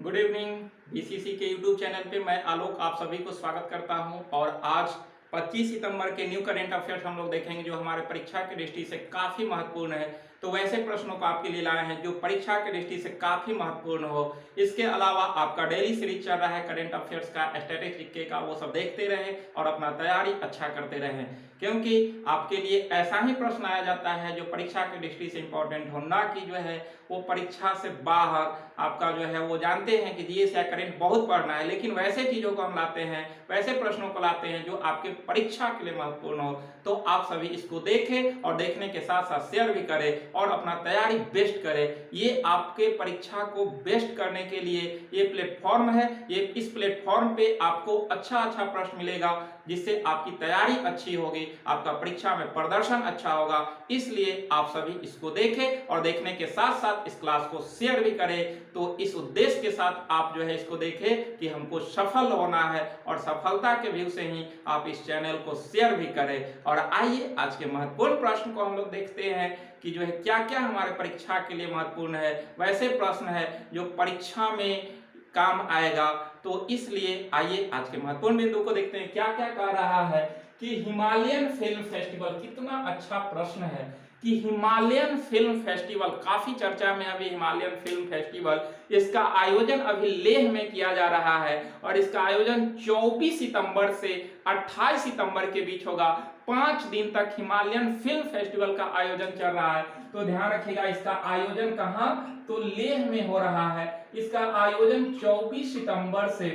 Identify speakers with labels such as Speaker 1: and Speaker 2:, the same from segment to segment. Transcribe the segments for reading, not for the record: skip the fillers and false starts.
Speaker 1: Good evening. BCC के YouTube channel पे मैं आलोक आप सभी को स्वागत करता हूं और आज 25 सितंबर के न्यू करंट अफेयर्स हम लोग देखेंगे जो हमारे परीक्षा की दृष्टि से काफी महत्वपूर्ण है। तो वैसे प्रश्नों को आपके लिए लाए हैं जो परीक्षा की दृष्टि से काफी महत्वपूर्ण हो। इसके अलावा आपका डेली सीरीज चल रहा है करंट अफेयर्स का, स्टैटिस्टिक्स का, वो सब देखते रहें और अपना तैयारी अच्छा करते रहें, क्योंकि आपके लिए ऐसा ही प्रश्न आया जाता है जो परीक्षा की दृष्टि से इंपॉर्टेंट हो, ना कि जो है वो परीक्षा से बाहर आपका जो है वो जानते हैं कि जीएस या करंट बहुत पढ़ना है, लेकिन वैसे चीजों को हम लाते हैं, वैसे प्रश्नों को लाते हैं जो आपके परीक्षा के लिए महत्वपूर्ण हो। तो आप सभी इसको देखें और देखने के साथ साथ शेयर भी करें और अपना तैयारी बेस्ट करें। ये आपके परीक्षा को बेस्ट करने के लिए ये प्लेटफॉर्म है। ये इस प्लेटफॉर्म पे आपको अच्छा प्रश्न मिलेगा जिससे आपकी तैयारी अच्छी होगी, आपका परीक्षा में प्रदर्शन अच्छा होगा। इसलिए आप सभी इसको देखें और देखने के साथ साथ इस क्लास को शेयर भी करें। तो इस उद्देश्य के साथ आप जो है इसको देखें कि हमको सफल होना है और सफलता के व्यू से ही आप इस चैनल को शेयर भी करें। और आइए आज के महत्वपूर्ण प्रश्न को हम लोग देखते हैं कि जो है क्या क्या हमारे परीक्षा के लिए महत्वपूर्ण है। वैसे प्रश्न है जो परीक्षा में काम आएगा, तो इसलिए आइए आज के महत्वपूर्ण बिंदु को देखते हैं। क्या क्या कह रहा है कि हिमालयन फिल्म फेस्टिवल, कितना अच्छा प्रश्न है कि हिमालयन फिल्म फेस्टिवल काफी चर्चा में अभी हिमालयन फिल्म फेस्टिवल, इसका आयोजन अभी लेह में किया जा रहा है और इसका आयोजन 24 सितंबर से 28 सितंबर के बीच होगा। 5 दिन तक हिमालयन फिल्म फेस्टिवल का आयोजन चल रहा है। तो ध्यान रखिएगा इसका आयोजन कहां, तो लेह में हो रहा है। इसका आयोजन 24 सितंबर से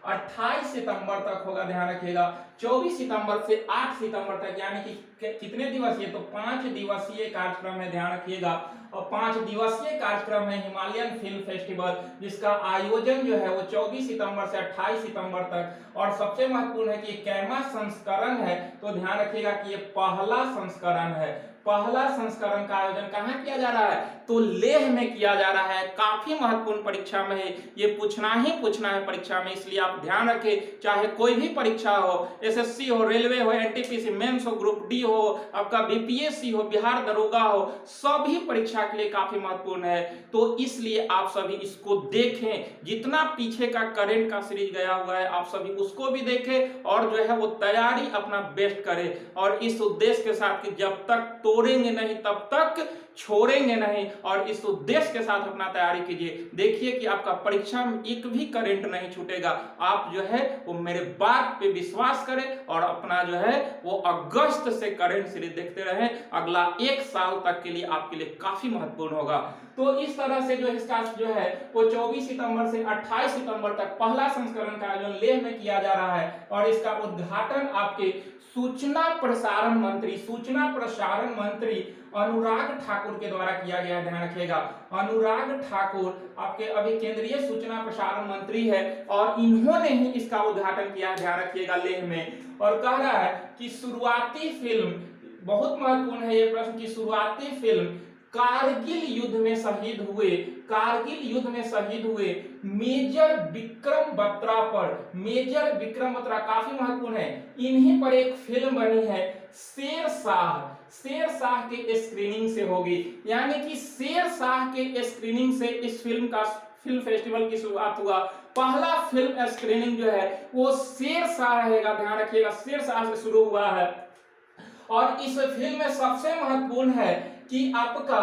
Speaker 1: 28 सितंबर तक होगा। ध्यान रखिएगा 24 सितंबर से 8 सितंबर तक, यानी कि कितने दिवसीय, तो 5 दिवसीय कार्यक्रम है। ध्यान रखिएगा और 5 दिवसीय कार्यक्रम है हिमालयन फिल्म फेस्टिवल, जिसका आयोजन जो है वो 24 सितंबर से 28 सितंबर तक। और सबसे महत्वपूर्ण है कि कैमा संस्करण है, तो ध्यान रखिएगा कि ये पहला संस्करण है। पहला संस्करण का आयोजन कहां किया जा रहा है, तो लेह में किया जा रहा है। काफी महत्वपूर्ण परीक्षा में है, ये पूछना ही पूछना है परीक्षा में, इसलिए आप ध्यान रखें। चाहे कोई भी परीक्षा हो, एसएससी हो, रेलवे हो, एनटीपीसी मेंस हो, ग्रुप डी हो, आपका बीपीएससी हो, बिहार दरोगा हो, सभी परीक्षा के लिए काफी महत्वपूर्ण है। तो इसलिए आप सभी इसको देखें। जितना पीछे का करंट का सीरीज गया हुआ है आप सभी उसको भी देखें और जो है वो तैयारी अपना बेस्ट करें। और इस उद्देश्य के साथ कि जब तक तोड़ेंगे नहीं तब तक छोड़ेंगे नहीं, और इस उद्देश्य के साथ अपना तैयारी कीजिए। देखिए कि आपका परीक्षा में एक भी करंट नहीं छूटेगा। आप जो है वो मेरे बात पे विश्वास करें और अपना जो है वो अगस्त से करंट सीरीज देखते रहें। अगला 1 साल तक के लिए आपके लिए काफी महत्वपूर्ण होगा। तो इस तरह से जो इसका जो है वो 24 सितंबर से 28 सितंबर तक पहला संस्करण का आयोजन लेह में किया जा रहा है और इसका उद्घाटन आपके सूचना प्रसारण मंत्री अनुराग ठाकुर के द्वारा किया गया है। ध्यान रखिएगा अनुराग ठाकुर आपके अभी केंद्रीय सूचना प्रसारण मंत्री है और इन्होंने ही इसका उद्घाटन किया है। ध्यान रखिएगा लेह में। और कह रहा है कि शुरुआती फिल्म, बहुत महत्वपूर्ण है ये प्रश्न, की शुरुआती फिल्म कारगिल युद्ध में शहीद हुए, कारगिल युद्ध में शहीद हुए मेजर विक्रम बत्रा पर, मेजर विक्रम बत्रा काफी महत्वपूर्ण है, इन्हीं पर एक फिल्म बनी है शेरशाह। शेरशाह के स्क्रीनिंग से होगी, यानी कि शेरशाह के स्क्रीनिंग से इस फिल्म का, फिल्म फेस्टिवल की शुरुआत हुआ। पहला फिल्म स्क्रीनिंग जो है वो शेरशाह रहेगा। ध्यान रखिएगा शेरशाह से शुरू हुआ है। और इस फिल्म में सबसे महत्वपूर्ण है कि आपका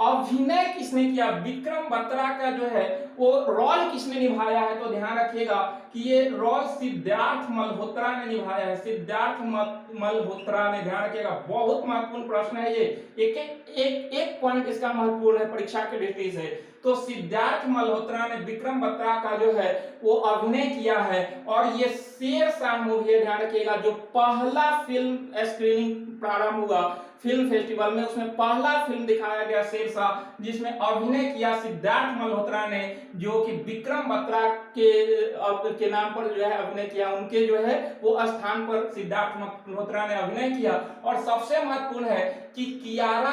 Speaker 1: अभिनय किसने किया, विक्रम बत्रा का जो है वो रोल किसने निभाया है, तो ध्यान रखिएगा कि ये रोल सिद्धार्थ मल्होत्रा ने निभाया है। सिद्धार्थ मल्होत्रा ने, ध्यान रखिएगा बहुत महत्वपूर्ण प्रश्न है ये, एक पॉइंट इसका महत्वपूर्ण है परीक्षा की दृष्टि से। तो सिद्धार्थ मल्होत्रा ने विक्रम बत्रा का जो है वो अभिनय किया है और ये शेरशाह मूवी है। ध्यान रखिएगा जो पहला फिल्म स्क्रीनिंग प्रारंभ हुआ फिल्म फेस्टिवल में, उसमें पहला फिल्म दिखाया गया शेरशाह, जिसमें अभिनय किया सिद्धार्थ मल्होत्रा ने, जो कि विक्रम बत्रा के नाम पर जो है अभिनय किया। उनके जो है वो स्थान पर सिद्धार्थ मल्होत्रा ने अभिनय किया। और सबसे महत्वपूर्ण है कि कियारा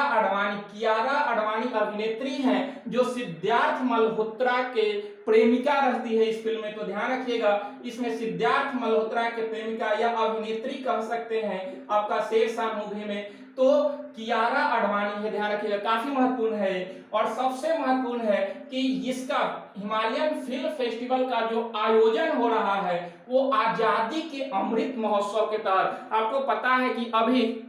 Speaker 1: अडवाणी अभिनेत्री हैं जो सिद्धार्थ मल्होत्रा के प्रेमिका रहती है इस फिल्म में, तो ध्यान रखिएगा इसमें सिद्धार्थ मल्होत्रा के प्रेमिका या अभिनेत्री कह सकते हैं आपका शेरशाह मूवी में, तो कियारा आडवाणी है, ध्यान रखिएगा काफी महत्वपूर्ण है। और सबसे महत्वपूर्ण है कि इसका हिमालयन फिल्म फेस्टिवल का जो आयोजन हो रहा है वो आजादी के अमृत महोत्सव के तहत। आपको पता है कि अभी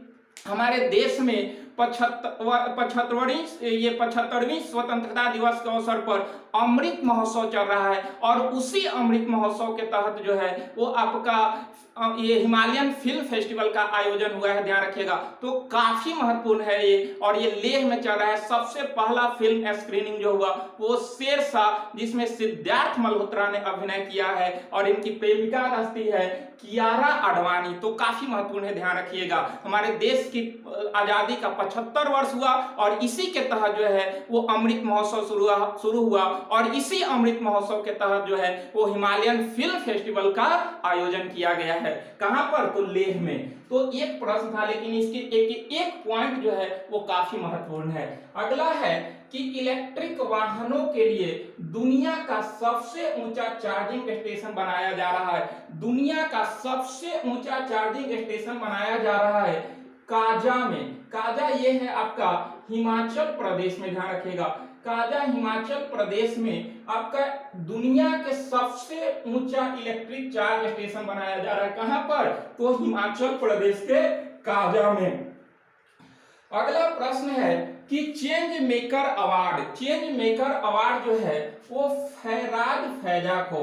Speaker 1: हमारे देश में 75वीं स्वतंत्रता दिवस के अवसर पर अमृत महोत्सव चल रहा है, और उसी अमृत महोत्सव के तहत जो है वो आपका ये हिमालयन फिल्म फेस्टिवल का आयोजन हुआ है, ध्यान रखिएगा। तो काफी महत्वपूर्ण है ये, और ये लेह में चल रहा है। सबसे पहला फिल्म स्क्रीनिंग जो हुआ वो शेरशाह, जिसमें सिद्धार्थ मल्होत्रा ने अभिनय किया है और इनकी प्रेमिका रहती है कियारा आडवाणी। तो काफी महत्वपूर्ण है, ध्यान रखिएगा। हमारे देश की आजादी का 75 वर्ष हुआ और इसी के तहत जो है वो अमृत महोत्सव शुरू हुआ, और इसी अमृत महोत्सव के तहत जो है वो हिमालयन फिल्म फेस्टिवल का आयोजन किया गया है। कहां पर? तो लेह में। तो एक प्रश्न था, लेकिन इसके एक पॉइंट जो है वो काफी महत्वपूर्ण है। अगला है कि इलेक्ट्रिक वाहनों के लिए दुनिया का सबसे ऊंचा चार्जिंग स्टेशन बनाया जा रहा है। दुनिया का सबसे ऊंचा चार्जिंग स्टेशन बनाया जा रहा है काजा में। काजा ये है आपका हिमाचल प्रदेश में, ध्यान रखिएगा। काजा हिमाचल प्रदेश में आपका दुनिया के सबसे ऊंचा इलेक्ट्रिक चार्ज स्टेशन बनाया जा रहा है। कहां पर? तो हिमाचल प्रदेश के काजा में। अगला प्रश्न है कि चेंज मेकर अवार्ड जो है वो फैराज फैजा को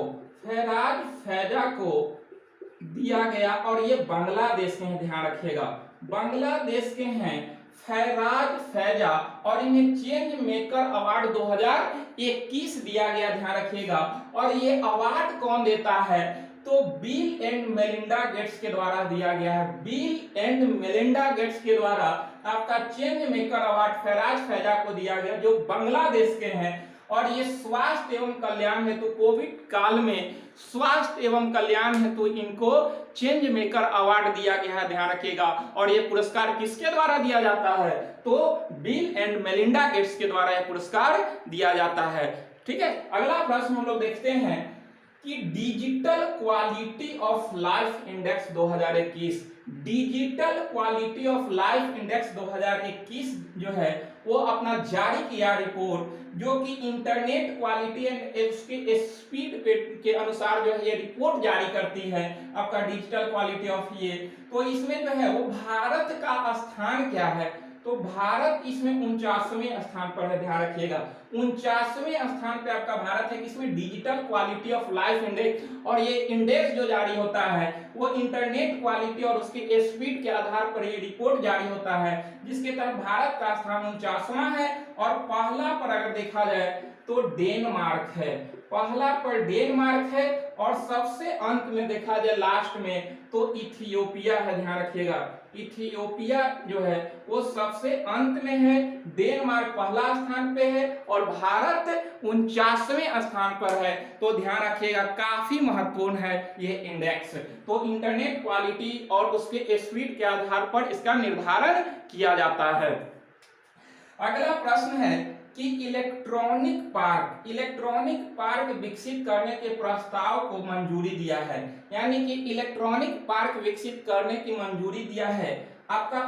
Speaker 1: दिया गया, और ये बांग्लादेश के हैं, ध्यान रखिएगा बांग्लादेश के हैं फैराज फैजा, और इन्हें चेंज मेकर अवार्ड 2021 दिया गया, ध्यान रखिएगा। और ये अवार्ड कौन देता है? तो बिल एंड मेलिंडा गेट्स के द्वारा दिया गया है। बिल एंड मेलिंडा गेट्स के द्वारा आपका चेंज मेकर अवार्ड फैराज फैजा को दिया गया, जो बांग्लादेश के हैं। और ये स्वास्थ्य एवं कल्याण हेतु कोविड काल में स्वास्थ्य एवं कल्याण हेतु इनको चेंज मेकर अवार्ड दिया गया है, ध्यान रखिएगा। और ये पुरस्कार किसके द्वारा दिया जाता है? तो बिल एंड मेलिंडा गेट्स के द्वारा यह पुरस्कार दिया जाता है। ठीक है, अगला प्रश्न हम लोग देखते हैं कि digital quality of life index 2021, digital quality of life index 2021 जो है वो अपना जारी किया रिपोर्ट, जो कि इंटरनेट क्वालिटी एंड उसके स्पीड के अनुसार जो है ये रिपोर्ट जारी करती है आपका डिजिटल क्वालिटी ऑफ ये। तो इसमें जो है वो भारत का स्थान क्या है? तो भारत इसमें 49वें स्थान पर है, ध्यान रखिएगा 49वें स्थान पे आपका भारत है। किसमें? Digital quality of life index. और ये इंडेक्स जो जारी होता है वो इंटरनेट क्वालिटी और उसके स्पीड के आधार पर ये रिपोर्ट जारी होता है, जिसके तहत भारत का स्थान 49वां है। और पहला पर अगर देखा जाए तो डेनमार्क है, पहला पर डेनमार्क है। और सबसे अंत में देखा जाए लास्ट में तो इथियोपिया है, ध्यान रखिएगा इथियोपिया जो है वो सबसे अंत में है। डेनमार्क पहला स्थान पे है और भारत 49वें स्थान पर है। तो ध्यान रखिएगा काफी महत्वपूर्ण है ये इंडेक्स। तो इंटरनेट क्वालिटी और उसके स्पीड के आधार पर इसका निर्धारण किया जाता है। अगला प्रश्न है कि इलेक्ट्रॉनिक पार्क विकसित करने के प्रस्ताव को मंजूरी दिया है, यानी कि इलेक्ट्रॉनिक पार्क विकसित करने की मंजूरी दिया है आपका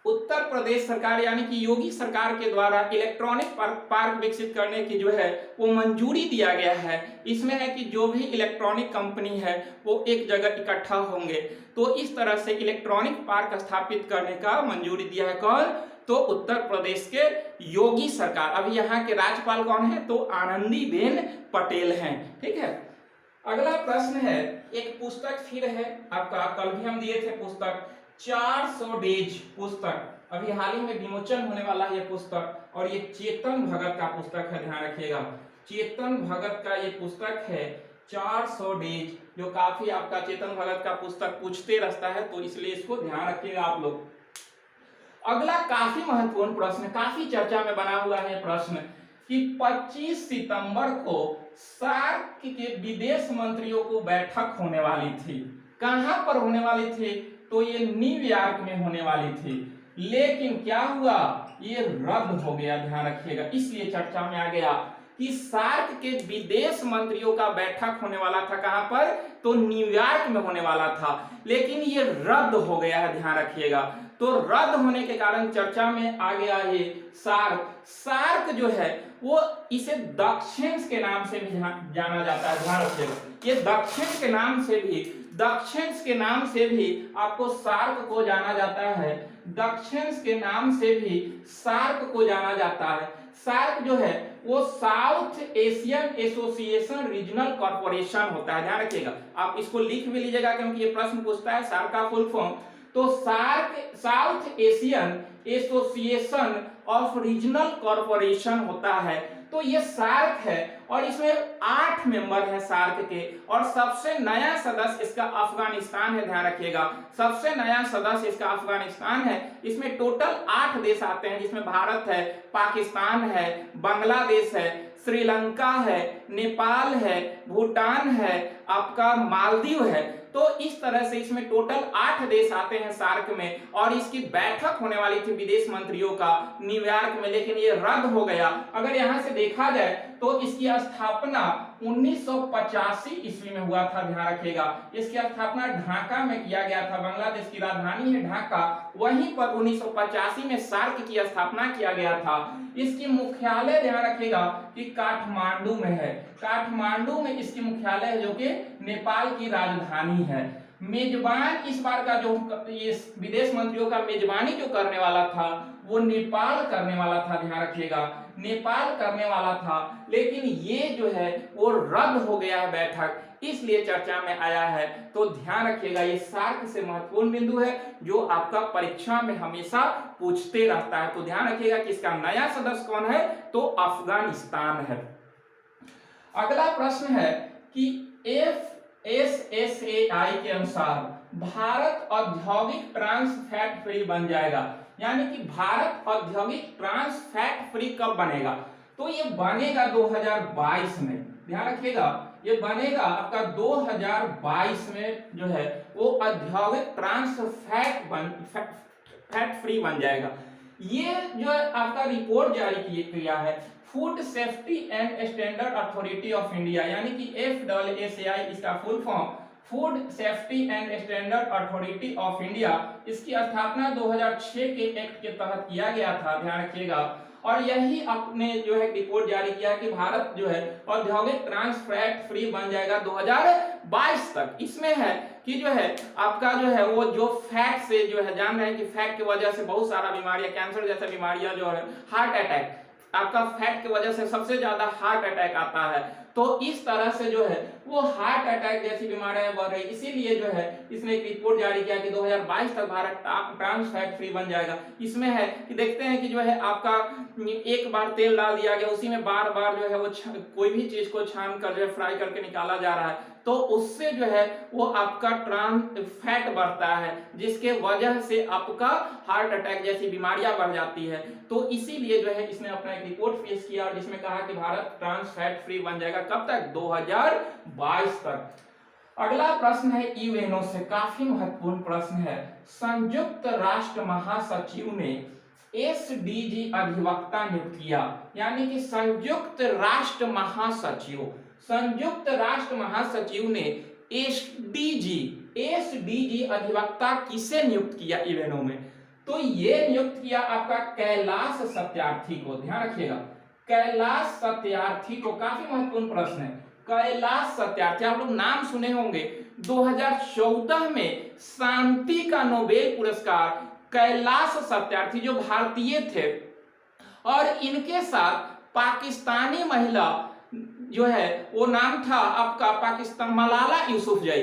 Speaker 1: उत्तर प्रदेश सरकार यानी कि योगी सरकार के द्वारा इलेक्ट्रॉनिक पार्क विकसित करने की जो है वो मंजूरी दिया गया है। इसमें है कि जो भी इलेक्ट्रॉनिक कंपनी है वो एक जगह इकट्ठा होंगे, तो इस तरह से इलेक्ट्रॉनिक पार्क स्थापित करने का मंजूरी दिया है। कौन? तो उत्तर प्रदेश के योगी सरकार। अभी यहाँ के राज्यपाल कौन है? तो आनंदीबेन पटेल हैं। ठीक है, अगला प्रश्न है, एक पुस्तक फिर है आपका, कल भी हम दिए थे पुस्तक 400 डेज पुस्तक, अभी हाल ही में विमोचन होने वाला है ये पुस्तक, और ये चेतन भगत का पुस्तक है, ध्यान रखिएगा चेतन भगत का ये पुस्तक है 400 डेज, जो काफी आपका चेतन भगत का पुस्तक पूछते रहता है, तो इसलिए इसको ध्यान रखिएगा आप लोग। अगला काफी महत्वपूर्ण प्रश्न, काफी चर्चा में बना हुआ है प्रश्न कि 25 सितंबर को सार्क के विदेश मंत्रियों को बैठक होने वाली थी। कहां पर होने वाली थी? तो ये न्यूयॉर्क में होने वाली थी, लेकिन क्या हुआ? ये रद्द हो गया, ध्यान रखिएगा, इसलिए चर्चा में आ गया। कि सार्क के विदेश मंत्रियों का बैठक होने वाला था, कहां पर, तो न्यूयॉर्क में होने वाला था, लेकिन ये रद्द हो गया है, ध्यान रखिएगा। तो रद्द होने के कारण चर्चा में आ गया ये सार्क। सार्क जो है वो इसे दक्षिण के नाम से भी जाना जाता है, ध्यान रखिएगा। ये दक्षिण के नाम से भी आपको सार्क को जाना जाता है, दक्षिण के नाम से भी सार्क को जाना जाता है। सार्क जो है वो south Asian association regional Corporation होता है, ध्यान रखिएगा। आप इसको लिख भी लीजिएगा क्योंकि ये प्रश्न पूछता है सार्क का फुल फॉर्म। तो SAARC South Asian Association of Regional Corporation होता है। तो ये सार्क है और इसमें 8 मेंबर हैं सार्क के, और सबसे नया सदस्य इसका अफगानिस्तान है, ध्यान रखिएगा। सबसे नया सदस्य इसका अफगानिस्तान है। इसमें टोटल 8 देश आते हैं, जिसमें भारत है, पाकिस्तान है, बांग्लादेश है, श्रीलंका है, नेपाल है, भूटान है, आपका मालदीव है। तो इस तरह से इसमें टोटल 8 देश आते हैं सार्क में, और इसकी बैठक होने वाली थी विदेश मंत्रियों का न्यूयॉर्क में, लेकिन ये रद्द हो गया। अगर यहां से देखा जाए तो इसकी स्थापना 1985 ईस्वी में हुआ था, ध्यान रखिएगा। इसकी स्थापना ढाका में किया गया था, बांग्लादेश की राजधानी है ढाका, वहीं पर 1985 में सार्क की स्थापना किया गया था। इसकी मुख्यालय ध्यान रखिएगा कि काठमांडू में है, काठमांडू में इसकी मुख्यालय है, जो कि नेपाल की राजधानी है। मेजबान इस बार का जो ये विदेश मंत्रियों का मेजबानी जो करने वाला था वो नेपाल करने वाला था, ध्यान रखिएगा, नेपाल करने वाला था, लेकिन ये जो है वो रद्द हो गया है बैठक, इसलिए चर्चा में आया है। तो ध्यान रखिएगा ये सार्क से महत्वपूर्ण बिंदु है जो आपका परीक्षा में हमेशा पूछते रहता है। तो ध्यान रखिएगा कि इसका नया सदस्य कौन है, तो अफगानिस्तान है। अगला प्रश्न है कि FSSAI के अनुसार भारत औद्योगिक ट्रांस फैट फ्री बन जाएगा, यानी कि भारत औद्योगिक ट्रांस फैट फ्री कब बनेगा, तो ये बनेगा 2022 में, ध्यान रखिएगा, ये बनेगा आपका 2022 में जो है वो औद्योगिक ट्रांस फैट फ्री बन जाएगा। ये जो है आपका रिपोर्ट जारी किया है food safety and standard authority of India, यानी कि FSSAI इसका full form, food safety and standard authority of India. इसकी स्थापना 2006 के एक्ट के तहत किया गया था, ध्यान रखिएगा। और यही अपने जो है रिपोर्ट जारी किया कि भारत जो है औद्योगिक ट्रांस फैट फ्री बन जाएगा 2022 तक। इसमें है कि जो है आपका जो है वो जो फैट से जो है, जान रहे हैं कि फैट की वजह से बहुत सारा बीमारियां, कैंसर जैसा बीमारियां जो है, हार्ट अटैक, आपका फैट की वजह से सबसे ज्यादा हार्ट अटैक आता है। तो इस तरह से जो है वो हार्ट अटैक जैसी बीमारियां बढ़ रही, इसीलिए जो है इसने एक रिपोर्ट जारी किया कि 2022 तक भारत ट्रांस फैट फ्री बन जाएगा। इसमें है कि देखते हैं कि जो है आपका एक बार तेल डाल दिया गया, उसी में बार बार जो है वो कोई भी चीज को छान कर जो है फ्राई करके निकाला जा रहा है, तो उससे जो है वो आपका ट्रांस फैट बढ़ता है, जिसके वजह से आपका हार्ट अटैक जैसी बीमारियां बढ़ जाती है। तो इसीलिए जो है इसने अपना एक रिपोर्ट पेश किया और जिसमें कहा कि भारत ट्रांस फैट फ्री बन जाएगा, कब तक, 2022 तक। अगला प्रश्न है यूएनओ से, काफी महत्वपूर्ण प्रश्न है। संयुक्त राष्ट्र महासचिव ने SDG अधिवक्ता नियुक्त किया, यानी कि संयुक्त राष्ट्र महासचिव ने SDG अधिवक्ता किसे नियुक्त किया यूएनओ में, तो ये नियुक्त किया आपका कैलाश सत्यार्थी को, ध्यान रखिएगा, कैलाश सत्यार्थी को। काफी महत्वपूर्ण प्रश्न है, कैलाश सत्यार्थी, आप लोग नाम सुने होंगे। 2014 में शांति का नोबेल पुरस्कार कैलाश सत्यार्थी जो भारतीय थे, और इनके साथ पाकिस्तानी महिला जो है वो नाम था आपका पाकिस्तान मलाला यूसुफजई,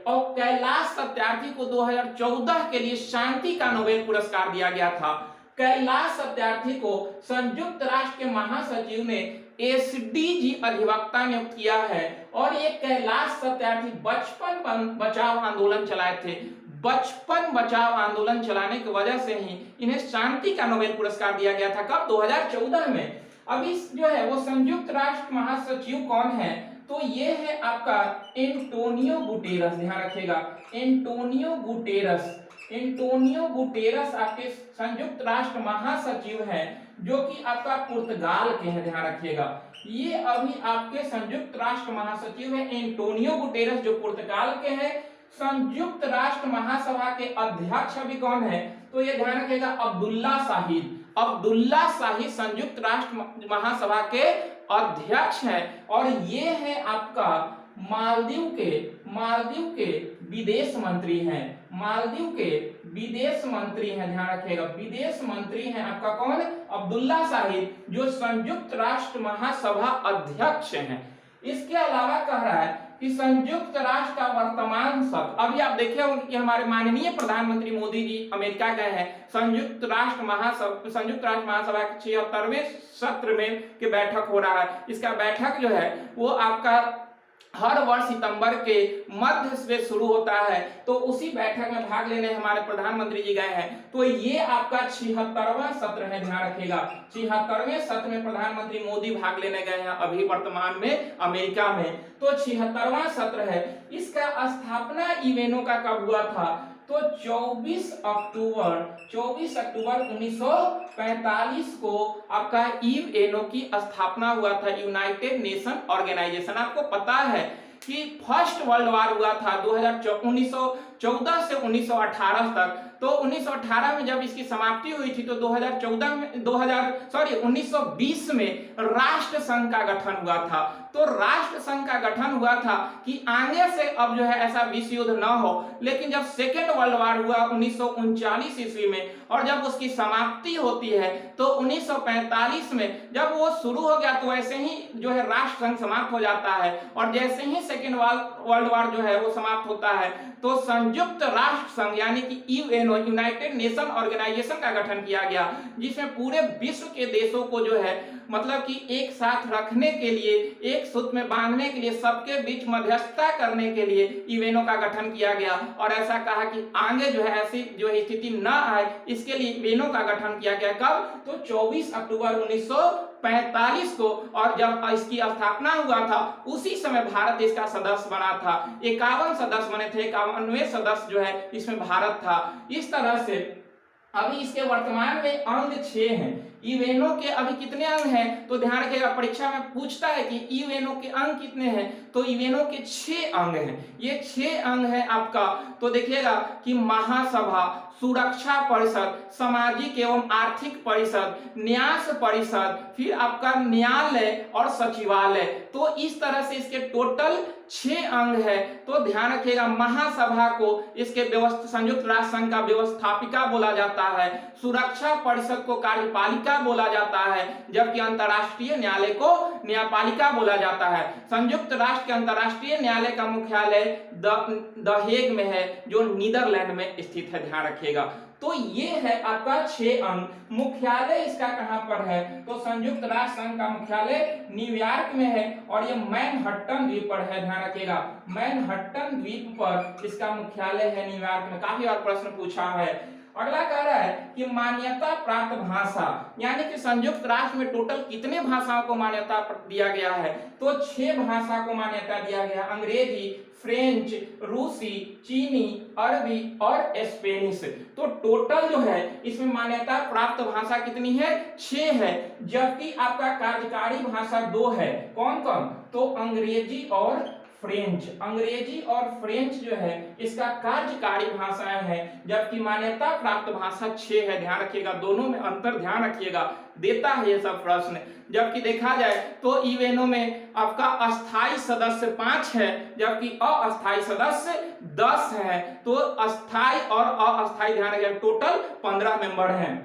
Speaker 1: और कैलाश सत्यार्थी को 2014 के लिए शांति का नोबेल पुरस्कार दिया गया था। कैलाश सत्यार्थी को संयुक्त राष्ट्र के महासचिव ने SDG अधिवक्ता नियुक्त किया है, और ये कैलाश सत्यार्थी बचपन बचाओ आंदोलन चलाए थे। बचपन बचाओ आंदोलन चलाने की वजह से ही इन्हें शांति का नोबेल पुरस्कार दिया गया था, कब, 2014 में। अब इस जो है वो संयुक्त राष्ट्र महासचिव कौन है, तो ये है आपका एंटोनियो गुटेरस, ध्यान रखिएगा, एंटोनियो गुटेरस। एंटोनियो गुटेरस आपके संयुक्त राष्ट्र महासचिव हैं, जो कि आपका पुर्तगाल के हैं, ध्यान रखिएगा। ये अभी आपके संयुक्त राष्ट्र महासचिव हैं एंटोनियो गुटेरस, जो पुर्तगाल के हैं। संयुक्त राष्ट्र महासभा के अध्यक्ष अभी कौन है, तो ये ध्यान रखिएगा, अब्दुल्ला शाहिद। अब्दुल्ला शाहिद संयुक्त राष्ट्र महासभा के अध्यक्ष हैं। और ये है आपका मालदीव के विदेश मंत्री हैं। मालदीव के विदेश मंत्री हैं, ध्यान रखिएगा, विदेश मंत्री हैं आपका कौन, अब्दुल्ला शाहिद, जो संयुक्त राष्ट्र महासभा अध्यक्ष हैं। इसके अलावा कह रहा है कि संयुक्त राष्ट्र का वर्तमान सत्र, अभी आप देखे होंगे कि हमारे माननीय प्रधानमंत्री मोदी जी अमेरिका गए हैं। संयुक्त राष्ट्र महासभा के 76वें सत्र में की बैठक हो रहा है। इसका बैठक जो है वो आपका हर वर्ष सितंबर के मध्य से शुरू होता है, तो उसी बैठक में भाग लेने हमारे प्रधानमंत्री जी गए हैं। तो ये आपका 76वां सत्र है, ध्यान रखिएगा। 76वें सत्र में प्रधानमंत्री मोदी भाग लेने गए हैं अभी वर्तमान में अमेरिका में। तो 76वां सत्र है। इसका स्थापना यूएनओ का कब हुआ था, तो 24 अक्टूबर 1945 को आपका यूएनओ की स्थापना हुआ था, यूनाइटेड नेशन ऑर्गेनाइजेशन। आपको पता है कि फर्स्ट वर्ल्ड वॉर हुआ था 1914 से 1918 तक। तो 1918 में जब इसकी समाप्ति हुई थी, तो 1920 में राष्ट्र संघ का गठन हुआ था। तो राष्ट्र संघ का गठन हुआ था कि आगे से अब जो है ऐसा विश्व युद्ध न हो। लेकिन जब सेकेंड वर्ल्ड वॉर हुआ 1939 ईस्वी में, और जब उसकी समाप्ति होती है तो 1945 में जब वो शुरू हो गया, तो ऐसे ही जो है राष्ट्र संघ समाप्त हो जाता है। और जैसे ही सेकेंड वर्ल्ड वॉर जो है वो समाप्त होता है, तो संयुक्त राष्ट्र संघ यानी कि यूएनओ, यूनाइटेड नेशन ऑर्गेनाइजेशन का गठन किया गया, जिसमें पूरे विश्व के देशों को जो है मतलब कि एक साथ रखने के लिए, एक सूत्र में बांधने के लिए, सबके बीच मध्यस्थता करने के लिए यूएनओ का गठन किया गया। और ऐसा कहा कि आगे जो है ऐसी जो स्थिति न आए, इसके लिए यूएनओ का गठन किया गया। कब, तो 24 अक्टूबर 1945 को। और जब इसकी स्थापना हुआ था उसी समय भारत इसका सदस्य बना था। 51 सदस्य बने थे, 51वें सदस्य जो है इसमें भारत था। इस तरह से अभी इसके वर्तमान में अंग 6 हैं। यूएनओ के अभी कितने अंग हैं, तो ध्यान रखिएगा, परीक्षा में पूछता है कि यूएनओ के अंग कितने हैं, तो यूएनओ के 6 अंग हैं। ये 6 अंग हैं आपका। तो देखिएगा कि महासभा, सुरक्षा परिषद, सामाजिक एवं आर्थिक परिषद, न्यास परिषद, फिर आपका न्यायालय और सचिवालय। तो इस तरह से इसके टोटल 6 अंग है। तो ध्यान रखिएगा, महासभा को इसके संयुक्त राष्ट्र संघ का व्यवस्थापिका बोला जाता है, सुरक्षा परिषद को कार्यपालिका बोला जाता है, जबकि अंतर्राष्ट्रीय न्यायालय को न्यायपालिका बोला जाता है। संयुक्त राष्ट्र के अंतर्राष्ट्रीय न्यायालय का मुख्यालय द हेग में है, जो नीदरलैंड में स्थित है, ध्यान रखिएगा। तो ये है आपका 6 अंग। मुख्यालय इसका कहां पर है, तो संयुक्त राष्ट्र संघ का मुख्यालय न्यूयॉर्क में है, और ये मैनहट्टन द्वीप पर है, ध्यान रखिएगा, मैनहट्टन द्वीप पर इसका मुख्यालय है, न्यूयॉर्क में। काफी बार प्रश्न पूछा है। अगला कह रहा है कि मान्यता प्राप्त भाषा, यानी कि संयुक्त राष्ट्र में टोटल कितने भाषाओं को मान्यता दिया गया है, तो 6 भाषा को मान्यता दिया गया, अंग्रेजी, फ्रेंच, रूसी, चीनी, अरबी और स्पेनिश। तो टोटल जो है इसमें मान्यता प्राप्त भाषा कितनी है, 6 है। जबकि आपका कार्यकारी भाषा 2 है, कौन कौन, तो अंग्रेजी और फ्रेंच। अंग्रेजी और फ्रेंच जो है इसका कार्यकारी भाषाएं हैं, जबकि मान्यता प्राप्त भाषा 6 है, ध्यान रखिएगा। दोनों में अंतर ध्यान रखिएगा, देता है ये सब प्रश्न। जबकि देखा जाए तो यूएनओ में आपका अस्थाई सदस्य 5 है, जबकि अस्थाई सदस्य 10 है। तो अस्थाई और अस्थाई ध्यान रखिएगा, टोटल 15 मेंबर हैं।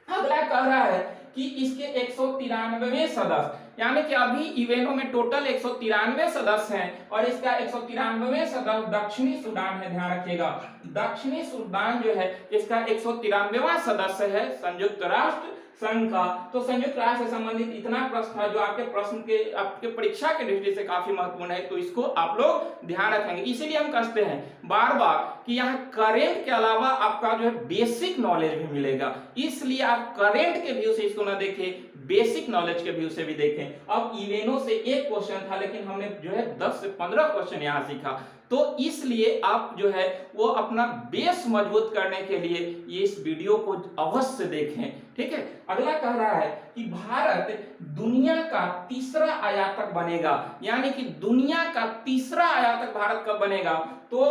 Speaker 1: अगला कह रहा है कि इसके 193वें सदस्य, यानी कि अभी यूएनओ में टोटल 193 सदस्य हैं, और इसका 193वें सदस्य दक्षिणी सूडान है, ध्यान रखिएगा। दक्षिणी सूडान जो है इसका 193वां सदस्य है संयुक्त राष्ट्र संघ का। तो संयुक्त राष्ट्र से संबंधित इतना प्रश्न था जो आपके प्रश्न के आपके परीक्षा के दृष्टि से काफी महत्वपूर्ण है, तो इसको आप लोग ध्यान रखेंगे। इसीलिए हम कहते हैं बार बार कि यहाँ करेंट के अलावा आपका जो है बेसिक नॉलेज भी मिलेगा, इसलिए आप करेंट के व्यू से इसको ना देखें, बेसिक नॉलेज के व्यू से भी देखें। अब यूएनओ से एक क्वेश्चन था, लेकिन हमने जो है 10 से 15 क्वेश्चन यहाँ सीखा। तो इसलिए आप जो है वो अपना बेस मजबूत करने के लिए ये इस वीडियो को अवश्य देखें। ठीक है, अगला कह रहा है कि भारत दुनिया का तीसरा आयातक बनेगा, यानी कि दुनिया का तीसरा आयातक भारत कब बनेगा, तो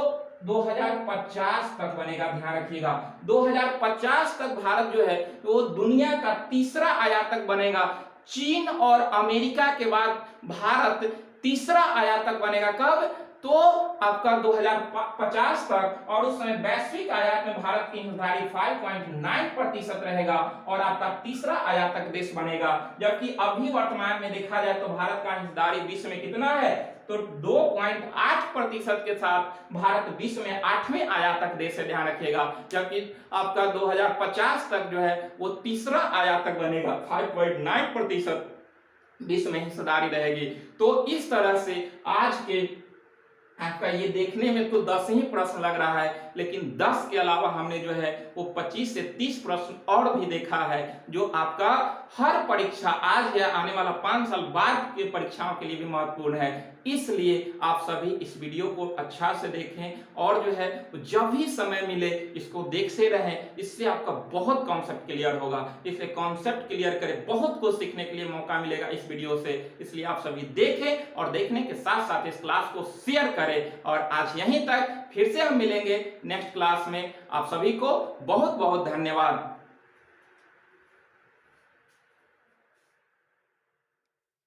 Speaker 1: 2050 तक बनेगा। ध्यान रखिएगा 2050 तक भारत जो है वो दुनिया का तीसरा आयातक बनेगा। चीन और अमेरिका के बाद भारत तीसरा आयातक बनेगा। कब, तो आपका 2050 तक, और उस समय वैश्विक आयात में भारत की हिस्सेदारी 5.9% रहेगा और आपका तीसरा आयातक देश बनेगा। जबकि अभी वर्तमान में देखा जाए तो भारत का हिस्सेदारी विश्व में कितना है, तो 2.8% के साथ भारत विश्व में 8वें आयातक देश है। ध्यान रखिएगा, जबकि आपका 2050 तक जो है वो तीसरा आयातक बनेगा। 5.9% विश्व में हिस्सेदारी रहेगी। तो इस तरह से आज के आपका ये देखने में तो 10 ही प्रश्न लग रहा है, लेकिन 10 के अलावा हमने जो है वो 25 से 30 प्रश्न और भी देखा है, जो आपका हर परीक्षा आज या आने वाला 5 साल बाद के परीक्षाओं के लिए भी महत्वपूर्ण है। इसलिए आप सभी इस वीडियो को अच्छा से देखें और जो है जब भी समय मिले इसको देखते रहें। इससे आपका बहुत कॉन्सेप्ट क्लियर होगा। इसलिए कॉन्सेप्ट क्लियर करें, बहुत कुछ सीखने के लिए मौका मिलेगा इस वीडियो से। इसलिए आप सभी देखें और देखने के साथ साथ इस क्लास को शेयर करें। और आज यहीं तक, फिर से हम मिलेंगे नेक्स्ट क्लास में। आप सभी को बहुत बहुत धन्यवाद।